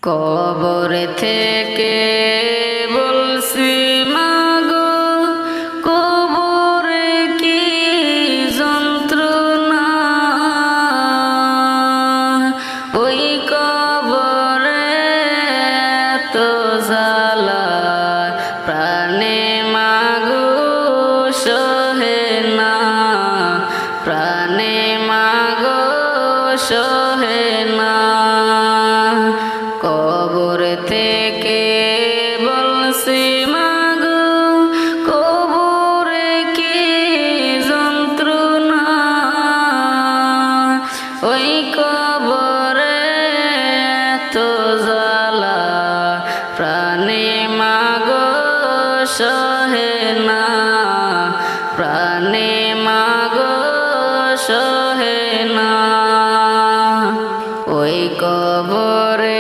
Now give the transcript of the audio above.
কবর থেকে বলছি মাগো কবরে কি যন্ত্রণা, ওই কবরে তো জ্বালা প্রাণে মাগো সহে না, প্রাণে মাগো সহে না। কবর থেকে বলছি মাগো কবরে কি যন্ত্রণা, ওই কবরে তো জ্বালা প্রাণে মাগো